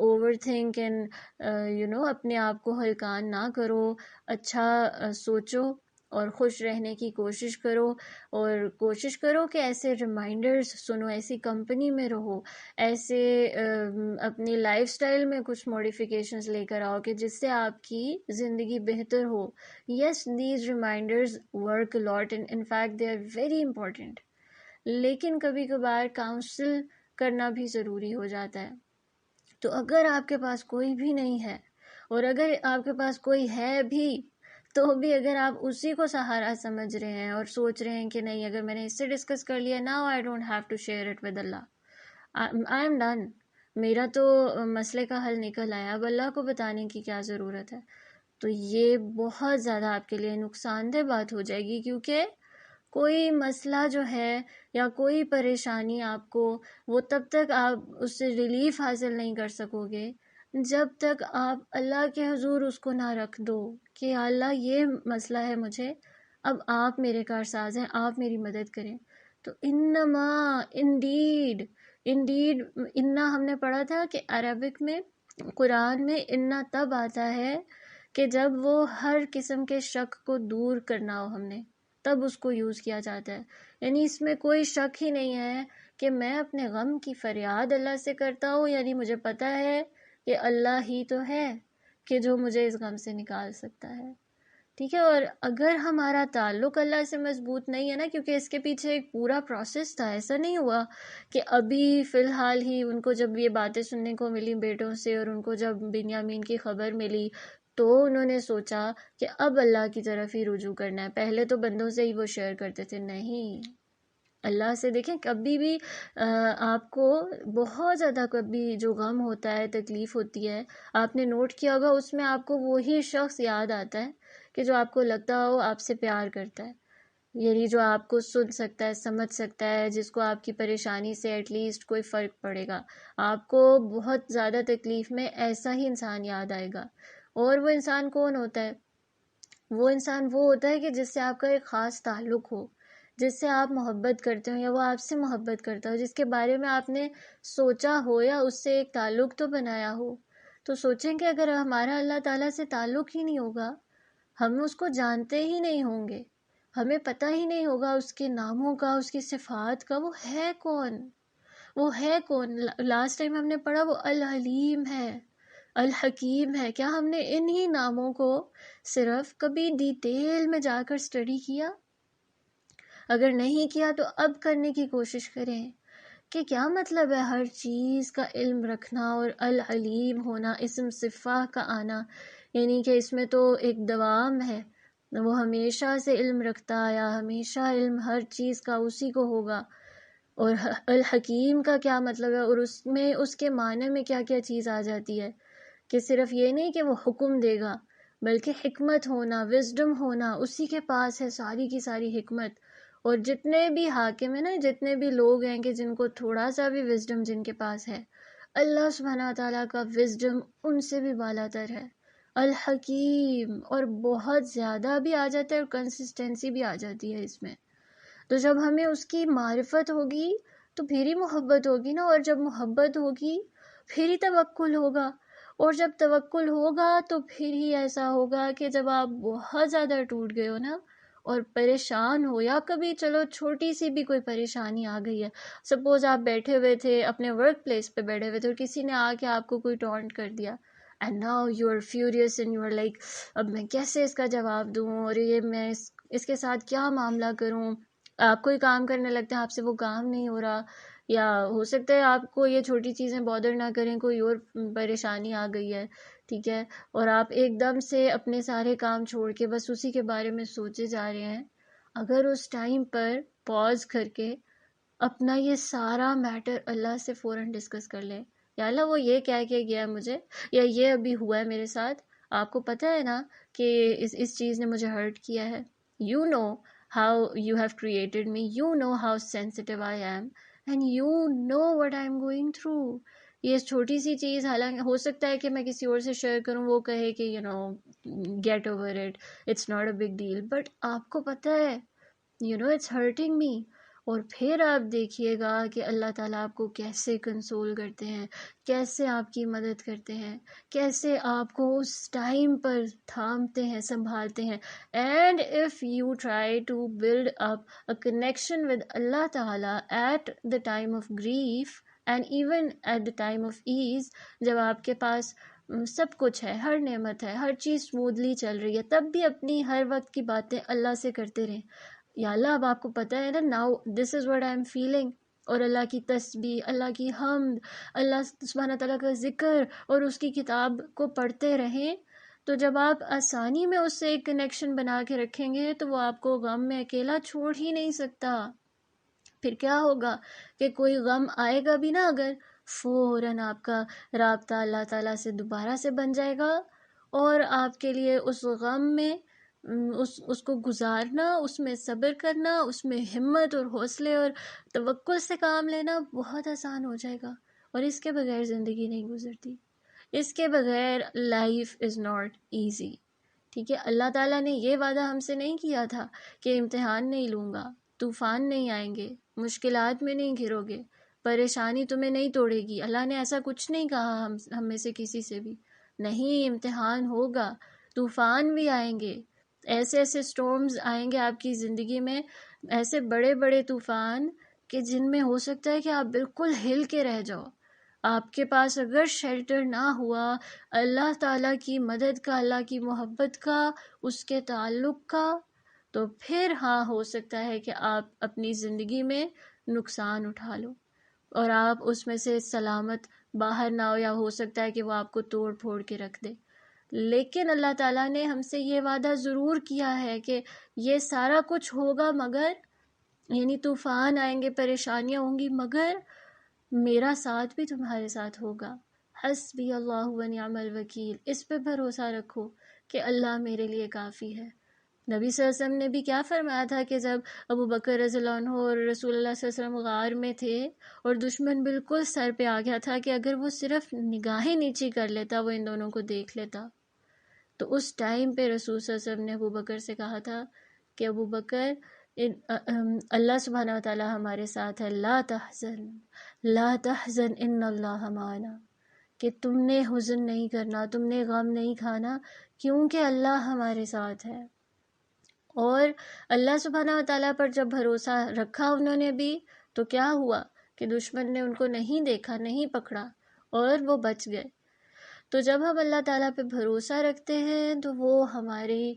overthink and اپنے آپ کو ہلکان نہ کرو، اچھا سوچو اور خوش رہنے کی کوشش کرو، اور کوشش کرو کہ ایسے ریمائنڈرز سنو، ایسی کمپنی میں رہو، ایسے اپنی لائف سٹائل میں کچھ موڈیفیکیشنز لے کر آؤ کہ جس سے آپ کی زندگی بہتر ہو۔ Yes, these reminders work lot and in fact they are very important, لیکن کبھی کبھار کاؤنسل کرنا بھی ضروری ہو جاتا ہے۔ تو اگر آپ کے پاس کوئی بھی نہیں ہے، اور اگر آپ کے پاس کوئی ہے بھی، تو بھی اگر آپ اسی کو سہارا سمجھ رہے ہیں اور سوچ رہے ہیں کہ نہیں اگر میں نے اس سے ڈسکس کر لیا، now I don't have to share it with Allah, I am done، میرا تو مسئلے کا حل نکل آیا، اب اللہ کو بتانے کی کیا ضرورت ہے۔ تو یہ بہت زیادہ آپ کے لیے نقصان دہ بات ہو جائے گی، کیونکہ کوئی مسئلہ جو ہے یا کوئی پریشانی آپ کو، وہ تب تک آپ اس سے ریلیف حاصل نہیں کر سکو گے جب تک آپ اللہ کے حضور اس کو نہ رکھ دو کہ یا اللہ یہ مسئلہ ہے مجھے، اب آپ میرے کارساز ہیں، آپ میری مدد کریں۔ تو انما، انڈیڈ، انا ہم نے پڑھا تھا کہ عربک میں، قرآن میں انا تب آتا ہے کہ جب وہ ہر قسم کے شک کو دور کرنا ہو، ہم نے تب اس کو یوز کیا جاتا ہے۔ یعنی اس میں کوئی شک ہی نہیں ہے کہ میں اپنے غم کی فریاد اللہ سے کرتا ہوں، یعنی مجھے پتہ ہے کہ اللہ ہی تو ہے کہ جو مجھے اس غم سے نکال سکتا ہے، ٹھیک ہے۔ اور اگر ہمارا تعلق اللہ سے مضبوط نہیں ہے نا، کیونکہ اس کے پیچھے ایک پورا پروسیس تھا، ایسا نہیں ہوا کہ ابھی فی الحال ہی ان کو جب یہ باتیں سننے کو ملی بیٹوں سے، اور ان کو جب بنیامین کی خبر ملی تو انہوں نے سوچا کہ اب اللہ کی طرف ہی رجوع کرنا ہے۔ پہلے تو بندوں سے ہی وہ شیئر کرتے تھے، نہیں، اللہ سے دیکھیں کبھی بھی آپ کو بہت زیادہ کبھی جو غم ہوتا ہے، تکلیف ہوتی ہے، آپ نے نوٹ کیا ہوگا اس میں آپ کو وہی شخص یاد آتا ہے کہ جو آپ کو لگتا ہو آپ سے پیار کرتا ہے، یعنی جو آپ کو سن سکتا ہے، سمجھ سکتا ہے، جس کو آپ کی پریشانی سے ایٹ لیسٹ کوئی فرق پڑے گا۔ آپ کو بہت زیادہ تکلیف میں ایسا ہی انسان یاد آئے گا۔ اور وہ انسان کون ہوتا ہے؟ وہ انسان وہ ہوتا ہے کہ جس سے آپ کا ایک خاص تعلق ہو، جس سے آپ محبت کرتے ہو یا وہ آپ سے محبت کرتا ہو، جس کے بارے میں آپ نے سوچا ہو یا اس سے ایک تعلق تو بنایا ہو۔ تو سوچیں کہ اگر ہمارا اللہ تعالیٰ سے تعلق ہی نہیں ہوگا، ہم اس کو جانتے ہی نہیں ہوں گے، ہمیں پتہ ہی نہیں ہوگا اس کے ناموں کا، اس کی صفات کا، وہ ہے کون، وہ ہے کون۔ لاسٹ ٹائم ہم نے پڑھا وہ الحلیم ہے، الحکیم ہے۔ کیا ہم نے انہی ناموں کو صرف کبھی ڈیٹیل میں جا کر اسٹڈی کیا؟ اگر نہیں کیا تو اب کرنے کی کوشش کریں، کہ کیا مطلب ہے ہر چیز کا علم رکھنا اور العلیم ہونا، اسم صفہ کا آنا، یعنی کہ اس میں تو ایک دوام ہے، وہ ہمیشہ سے علم رکھتا آیا، ہمیشہ علم ہر چیز کا اسی کو ہوگا۔ اور الحکیم کا کیا مطلب ہے، اور اس میں اس کے معنی میں کیا کیا چیز آ جاتی ہے، کہ صرف یہ نہیں کہ وہ حکم دے گا، بلکہ حکمت ہونا، وزڈم ہونا، اسی کے پاس ہے ساری کی ساری حکمت۔ اور جتنے بھی حاکم ہیں نا، جتنے بھی لوگ ہیں کہ جن کو تھوڑا سا بھی وزڈم جن کے پاس ہے، اللہ سبحانہ تعالیٰ کا وزڈم ان سے بھی بالا تر ہے، الحکیم، اور بہت زیادہ بھی آ جاتا ہے اور کنسسٹنسی بھی آ جاتی ہے اس میں۔ تو جب ہمیں اس کی معرفت ہوگی تو پھر ہی محبت ہوگی نا، اور جب محبت ہوگی پھر ہی توکل ہوگا، اور جب توکل ہوگا تو پھر ہی ایسا ہوگا کہ جب آپ بہت زیادہ ٹوٹ گئے ہو نا اور پریشان ہو، یا کبھی چلو چھوٹی سی بھی کوئی پریشانی آ گئی ہے، سپوز آپ بیٹھے ہوئے تھے اپنے ورک پلیس پہ بیٹھے ہوئے تھے اور کسی نے آ کے آپ کو کوئی ٹونٹ کر دیا، and now you are furious and you are like اب میں کیسے اس کا جواب دوں، اور یہ میں اس کے ساتھ کیا معاملہ کروں۔ آپ کوئی کام کرنے لگتے ہیں، آپ سے وہ کام نہیں ہو رہا، یا ہو سکتا ہے آپ کو یہ چھوٹی چیزیں بادر نہ کریں، کوئی اور پریشانی آ گئی ہے، ٹھیک ہے، اور آپ ایک دم سے اپنے سارے کام چھوڑ کے بس اسی کے بارے میں سوچے جا رہے ہیں۔ اگر اس ٹائم پر پاز کر کے اپنا یہ سارا میٹر اللہ سے فوراً ڈسکس کر لیں، یا اللہ وہ یہ کہہ کے گیا مجھے، یا یہ ابھی ہوا ہے میرے ساتھ، آپ کو پتہ ہے نا کہ اس چیز نے مجھے ہرٹ کیا ہے، you know how you have created me, you know how sensitive I am, and you know what I am going through۔ یہ چھوٹی سی چیز حالانکہ ہو سکتا ہے کہ میں کسی اور سے شیئر کروں، وہ کہے کہ get over it, it's not a big deal، but آپ کو پتہ ہے it's hurting me۔ اور پھر آپ دیکھیے گا کہ اللہ تعالیٰ آپ کو کیسے کنسول کرتے ہیں، کیسے آپ کی مدد کرتے ہیں، کیسے آپ کو اس ٹائم پر تھامتے ہیں، سنبھالتے ہیں۔ And if you try to build up a connection with Allah تعالیٰ at the time of grief and even at the time of ease, جب آپ کے پاس سب کچھ ہے، ہر نعمت ہے، ہر چیز اسموتھلی چل رہی ہے، تب بھی اپنی ہر وقت کی باتیں اللہ سے کرتے رہیں، یا اللہ اب آپ کو پتہ ہے نا، now this is what I am feeling, اور اللہ کی تسبیح، اللہ کی حمد، اللہ سبحانہ تعالیٰ کا ذکر اور اس کی کتاب کو پڑھتے رہیں، تو جب آپ آسانی میں اس سے ایک کنیکشن بنا کے رکھیں گے تو وہ آپ کو غم میں اکیلا چھوڑ ہی نہیں سکتا۔ پھر کیا ہوگا کہ کوئی غم آئے گا بھی نا اگر، فوراً آپ کا رابطہ اللہ تعالیٰ سے دوبارہ سے بن جائے گا، اور آپ کے لیے اس غم میں اس کو گزارنا، اس میں صبر کرنا، اس میں ہمت اور حوصلے اور توکل سے کام لینا بہت آسان ہو جائے گا، اور اس کے بغیر زندگی نہیں گزرتی، اس کے بغیر لائف از ناٹ ایزی، ٹھیک ہے۔ اللہ تعالیٰ نے یہ وعدہ ہم سے نہیں کیا تھا کہ امتحان نہیں لوں گا، طوفان نہیں آئیں گے، مشکلات میں نہیں گھرو گے، پریشانی تمہیں نہیں توڑے گی، اللہ نے ایسا کچھ نہیں کہا ہم میں سے کسی سے بھی، نہیں، امتحان ہوگا، طوفان بھی آئیں گے، ایسے ایسے سٹورمز آئیں گے آپ کی زندگی میں، ایسے بڑے بڑے طوفان کہ جن میں ہو سکتا ہے کہ آپ بالکل ہل کے رہ جاؤ۔ آپ کے پاس اگر شیلٹر نہ ہوا اللہ تعالیٰ کی مدد کا، اللہ کی محبت کا، اس کے تعلق کا، تو پھر ہاں ہو سکتا ہے کہ آپ اپنی زندگی میں نقصان اٹھا لو اور آپ اس میں سے سلامت باہر نہ ہو، یا ہو سکتا ہے کہ وہ آپ کو توڑ پھوڑ کے رکھ دے۔ لیکن اللہ تعالیٰ نے ہم سے یہ وعدہ ضرور کیا ہے کہ یہ سارا کچھ ہوگا، مگر یعنی طوفان آئیں گے، پریشانیاں ہوں گی، مگر میرا ساتھ بھی تمہارے ساتھ ہوگا، حسبی اللہ و نعم الوکیل، اس پہ بھروسہ رکھو کہ اللہ میرے لیے کافی ہے۔ نبی صلی اللہ علیہ وسلم نے بھی کیا فرمایا تھا کہ جب ابو بکر رضی اللہ عنہ اور رسول اللہ صلی اللہ علیہ وسلم غار میں تھے اور دشمن بالکل سر پہ آ گیا تھا کہ اگر وہ صرف نگاہیں نیچی کر لیتا وہ ان دونوں کو دیکھ لیتا، تو اس ٹائم پہ رسول صلی اللہ علیہ وسلم نے ابو بکر سے کہا تھا کہ ابو بکر اللہ سبحانہ وتعالی ہمارے ساتھ ہے، لا تحزن لا تحزن ان اللہ معنا، کہ تم نے حزن نہیں کرنا، تم نے غم نہیں کھانا، کیونکہ اللہ ہمارے ساتھ ہے۔ اور اللہ سبحانہ وتعالیٰ پر جب بھروسہ رکھا انہوں نے بھی، تو کیا ہوا کہ دشمن نے ان کو نہیں دیکھا، نہیں پکڑا، اور وہ بچ گئے۔ تو جب ہم اللہ تعالیٰ پہ بھروسہ رکھتے ہیں تو وہ ہماری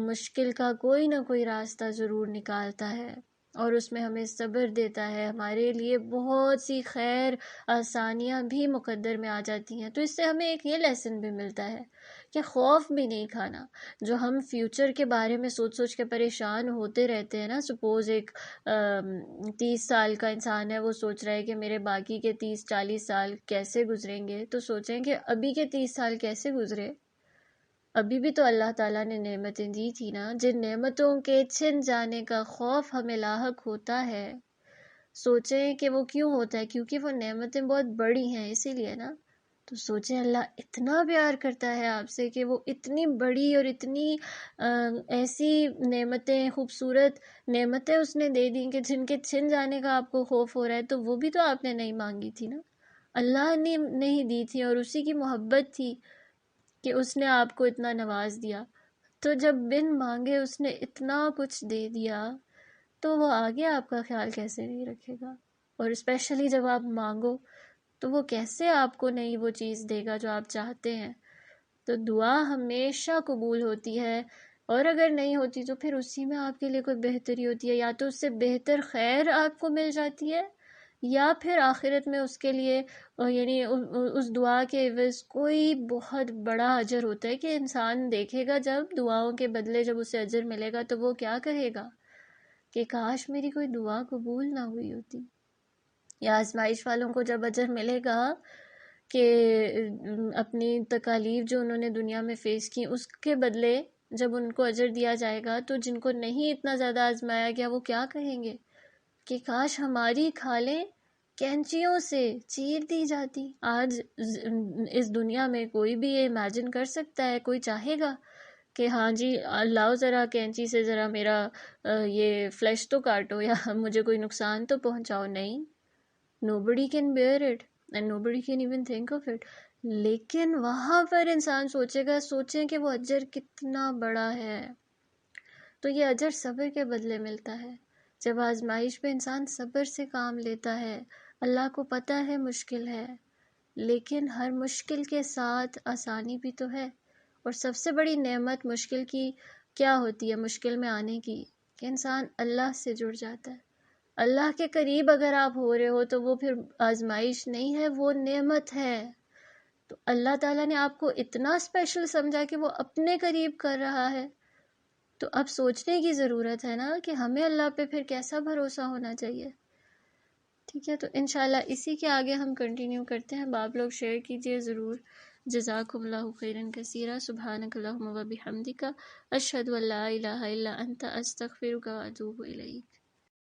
مشکل کا کوئی نہ کوئی راستہ ضرور نکالتا ہے، اور اس میں ہمیں صبر دیتا ہے، ہمارے لیے بہت سی خیر آسانیاں بھی مقدر میں آ جاتی ہیں۔ تو اس سے ہمیں ایک یہ لیسن بھی ملتا ہے کہ خوف بھی نہیں کھانا۔ جو ہم فیوچر کے بارے میں سوچ سوچ کے پریشان ہوتے رہتے ہیں نا، سپوز ایک 30 سال کا انسان ہے، وہ سوچ رہا ہے کہ میرے باقی کے 30-40 سال کیسے گزریں گے، تو سوچیں کہ ابھی کے 30 سال کیسے گزرے۔ ابھی بھی تو اللہ تعالیٰ نے نعمتیں دی تھی نا، جن نعمتوں کے چھن جانے کا خوف ہمیں لاحق ہوتا ہے۔ سوچیں کہ وہ کیوں ہوتا ہے، کیونکہ وہ نعمتیں بہت بڑی ہیں، اسی لیے نا۔ تو سوچیں اللہ اتنا پیار کرتا ہے آپ سے کہ وہ اتنی بڑی اور اتنی ایسی نعمتیں، خوبصورت نعمتیں اس نے دے دیں کہ جن کے چھن جانے کا آپ کو خوف ہو رہا ہے، تو وہ بھی تو آپ نے نہیں مانگی تھی نا، اللہ نے نہیں دی تھی، اور اسی کی محبت تھی کہ اس نے آپ کو اتنا نواز دیا۔ تو جب بن مانگے اس نے اتنا کچھ دے دیا، تو وہ آگے آپ کا خیال کیسے نہیں رکھے گا؟ اور اسپیشلی جب آپ مانگو تو وہ کیسے آپ کو نہیں وہ چیز دے گا جو آپ چاہتے ہیں؟ تو دعا ہمیشہ قبول ہوتی ہے، اور اگر نہیں ہوتی تو پھر اسی میں آپ کے لیے کوئی بہتری ہوتی ہے، یا تو اس سے بہتر خیر آپ کو مل جاتی ہے، یا پھر آخرت میں اس کے لیے یعنی اس دعا کے عوض کوئی بہت بڑا اجر ہوتا ہے کہ انسان دیکھے گا جب دعاؤں کے بدلے جب اسے اجر ملے گا تو وہ کیا کہے گا کہ کاش میری کوئی دعا قبول نہ ہوئی ہوتی۔ یا آزمائش والوں کو جب اجر ملے گا کہ اپنی تکالیف جو انہوں نے دنیا میں فیس کی، اس کے بدلے جب ان کو اجر دیا جائے گا، تو جن کو نہیں اتنا زیادہ آزمایا گیا وہ کیا کہیں گے کہ کاش ہماری کھالیں کینچیوں سے چیر دی جاتی۔ آج اس دنیا میں کوئی بھی یہ امیجن کر سکتا ہے، کوئی چاہے گا کہ ہاں جی لاؤ ذرا کینچی سے ذرا میرا یہ فلیش تو کاٹو یا مجھے کوئی نقصان تو پہنچاؤ؟ نہیں، nobody can bear it and nobody can even think of it۔ لیکن وہاں پر انسان سوچے گا، سوچیں کہ وہ اجر کتنا بڑا ہے۔ تو یہ اجر صبر کے بدلے ملتا ہے۔ جب آزمائش پہ انسان صبر سے کام لیتا ہے، اللہ کو پتہ ہے مشکل ہے، لیکن ہر مشکل کے ساتھ آسانی بھی تو ہے۔ اور سب سے بڑی نعمت مشکل کی کیا ہوتی ہے، مشکل میں آنے کی، کہ انسان اللہ سے جڑ جاتا ہے۔ اللہ کے قریب اگر آپ ہو رہے ہو تو وہ پھر آزمائش نہیں ہے، وہ نعمت ہے۔ تو اللہ تعالیٰ نے آپ کو اتنا اسپیشل سمجھا کہ وہ اپنے قریب کر رہا ہے۔ تو اب سوچنے کی ضرورت ہے نا کہ ہمیں اللہ پہ پھر کیسا بھروسہ ہونا چاہیے۔ ٹھیک ہے، تو انشاءاللہ اسی کے آگے ہم کنٹینیو کرتے ہیں۔ آپ لوگ شیئر کیجئے ضرور۔ جزاکم اللہ خیرا کثیرا، سبحانک اللہم و بحمدک، اشہد ان لا الہ الا انت، استغفرک و اتوب الیک۔